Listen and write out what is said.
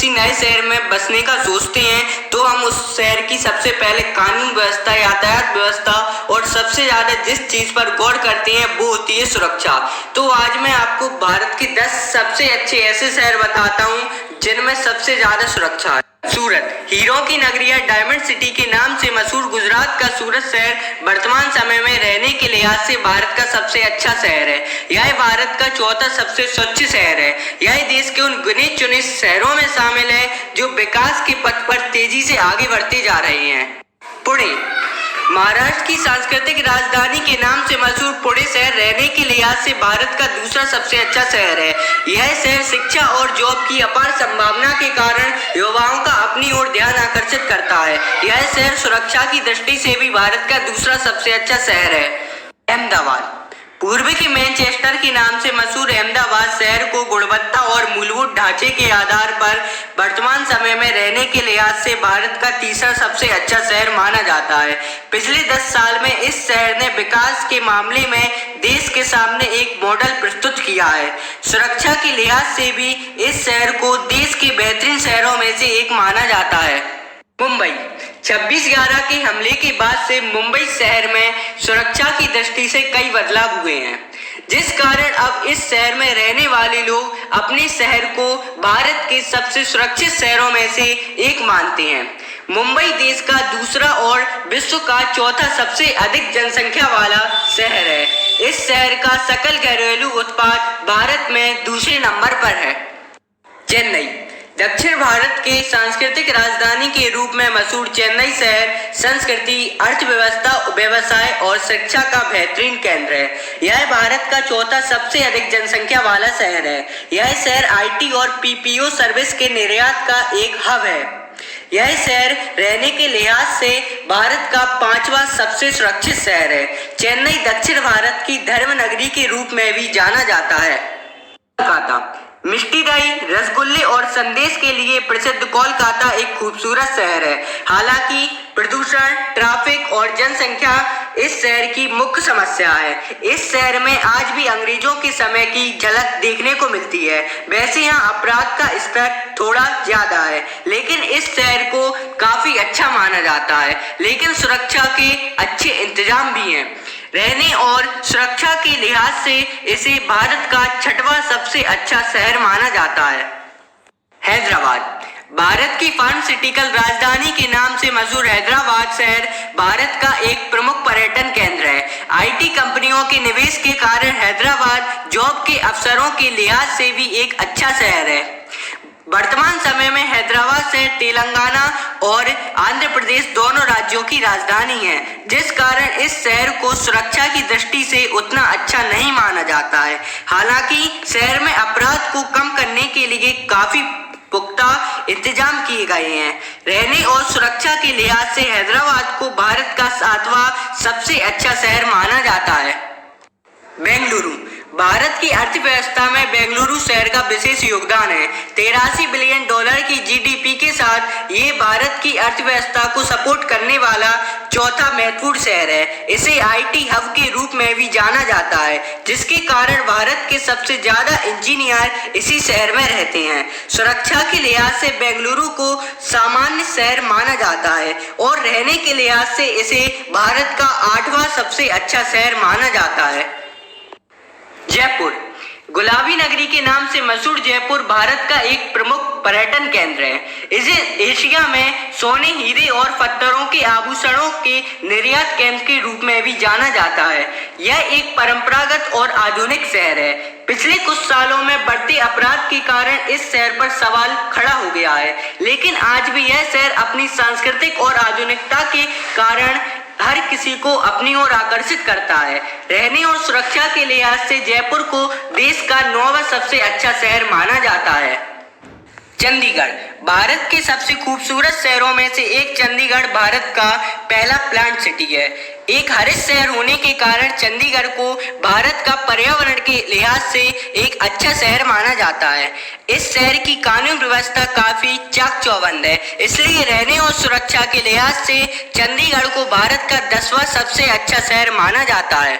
किसी नए शहर में बसने का सोचते हैं तो हम उस शहर की सबसे पहले कानून व्यवस्था, यातायात व्यवस्था और सबसे ज्यादा जिस चीज पर गौर करते हैं वो होती है सुरक्षा। तो आज मैं आपको भारत के 10 सबसे अच्छे ऐसे शहर बताता हूँ जिनमें सबसे ज्यादा सुरक्षा है। सूरत, हीरो की नगरी या डायमंड सिटी के नाम से मशहूर गुजरात का सूरत शहर वर्तमान समय में रहने के लिहाज से भारत का सबसे अच्छा शहर है। यह भारत का चौथा सबसे स्वच्छ शहर है। यह देश के उन गिने चुने शहरों में शामिल है जो विकास के पथ पर तेजी से आगे बढ़ते जा रहे हैं। पुणे, महाराष्ट्र की सांस्कृतिक राजधानी के नाम से मशहूर पुणे शहर रहने के लिहाज से भारत का दूसरा सबसे अच्छा शहर है। यह शहर शिक्षा और जॉब की अपार संभावना के कारण युवाओं का अपनी ओर ध्यान आकर्षित करता है। यह शहर सुरक्षा की दृष्टि से भी भारत का दूसरा सबसे अच्छा शहर है। अहमदाबाद, पूर्व के मैनचेस्टर के नाम से मशहूर अहमदाबाद शहर को गुणवत्ता और मूलभूत ढांचे के आधार पर वर्तमान समय में रहने के लिहाज से भारत का तीसरा सबसे अच्छा शहर माना जाता है। पिछले 10 साल में इस शहर ने विकास के मामले में देश के सामने एक मॉडल प्रस्तुत किया है। सुरक्षा के लिहाज से भी इस शहर को देश के बेहतरीन शहरों में से एक माना जाता है। मुंबई, 26/11 के हमले के बाद से मुंबई शहर में सुरक्षा की दृष्टि से कई बदलाव हुए हैं, जिस कारण अब इस शहर में रहने वाले लोग अपने शहर को भारत के सबसे सुरक्षित शहरों में से एक मानते हैं। मुंबई देश का दूसरा और विश्व का चौथा सबसे अधिक जनसंख्या वाला शहर है। इस शहर का सकल घरेलू उत्पाद भारत में दूसरे नंबर पर है। चेन्नई, दक्षिण भारत के सांस्कृतिक राजधानी के रूप में मशहूर चेन्नई शहर संस्कृति, अर्थव्यवस्था, व्यवसाय और शिक्षा का बेहतरीन केंद्र है। यह भारत का चौथा सबसे अधिक जनसंख्या वाला शहर है। यह शहर आईटी और पीपीओ सर्विस के निर्यात का एक हब है। यह शहर रहने के लिहाज से भारत का 5वां सबसे सुरक्षित शहर है। चेन्नई दक्षिण भारत की धर्म नगरी के रूप में भी जाना जाता है। कोलकाता, मिष्टी दही, रसगुल्ले और संदेश के लिए प्रसिद्ध कोलकाता एक खूबसूरत शहर है। हालांकि प्रदूषण, ट्रैफिक और जनसंख्या इस शहर की मुख्य समस्या है। इस शहर में आज भी अंग्रेजों के समय की झलक देखने को मिलती है। वैसे यहाँ अपराध का स्तर थोड़ा ज्यादा है, लेकिन इस शहर को काफी अच्छा माना जाता है। लेकिन सुरक्षा के अच्छे इंतजाम भी हैं। रहने और सुरक्षा के लिहाज से इसे भारत का 6वां सबसे अच्छा शहर माना जाता है। हैदराबाद, भारत की फार्मास्यूटिकल राजधानी के नाम से मशहूर हैदराबाद शहर भारत का एक प्रमुख पर्यटन केंद्र है। आईटी कंपनियों के निवेश के कारण हैदराबाद जॉब के अवसरों के लिहाज से भी एक अच्छा शहर है। वर्तमान समय में हैदराबाद शहर तेलंगाना और आंध्र प्रदेश दोनों राज्यों की राजधानी है, जिस कारण इस शहर को सुरक्षा की दृष्टि से उतना अच्छा नहीं माना जाता है। हालांकि शहर में अपराध को कम करने के लिए काफी पुख्ता इंतजाम किए गए हैं। रहने और सुरक्षा के लिहाज से हैदराबाद को भारत का 7वां सबसे अच्छा शहर माना जाता है। बेंगलुरु, भारत की अर्थव्यवस्था में बेंगलुरु शहर का विशेष योगदान है। $83 बिलियन की जीडीपी के साथ ये भारत की अर्थव्यवस्था को सपोर्ट करने वाला चौथा महत्वपूर्ण शहर है। इसे आईटी हब के रूप में भी जाना जाता है, जिसके कारण भारत के सबसे ज्यादा इंजीनियर इसी शहर में रहते हैं। सुरक्षा के लिहाज से बेंगलुरु को सामान्य शहर माना जाता है और रहने के लिहाज से इसे भारत का 8वां सबसे अच्छा शहर माना जाता है। जयपुर, गुलाबी नगरी के नाम से मशहूर जयपुर भारत का एक प्रमुख पर्यटन केंद्र है। इसे एशिया में सोने, हीरे और पत्थरों के आभूषणों के निर्यात केंद्र के रूप में भी जाना जाता है। यह एक परंपरागत और आधुनिक शहर है। पिछले कुछ सालों में बढ़ते अपराध के कारण इस शहर पर सवाल खड़ा हो गया है, लेकिन आज भी यह शहर अपनी सांस्कृतिक और आधुनिकता के कारण हर किसी को अपनी ओर आकर्षित करता है। रहने और सुरक्षा के लिहाज से जयपुर को देश का 9वां सबसे अच्छा शहर माना जाता है। चंडीगढ़, भारत के सबसे खूबसूरत शहरों में से एक चंडीगढ़ भारत का पहला प्लांट सिटी है। एक हरित शहर होने के कारण चंडीगढ़ को भारत का पर्यावरण के लिहाज से एक अच्छा शहर माना जाता है। इस शहर की कानून व्यवस्था काफी चाक चौबंद है, इसलिए रहने और सुरक्षा के लिहाज से चंडीगढ़ को भारत का 10वां सबसे अच्छा शहर माना जाता है।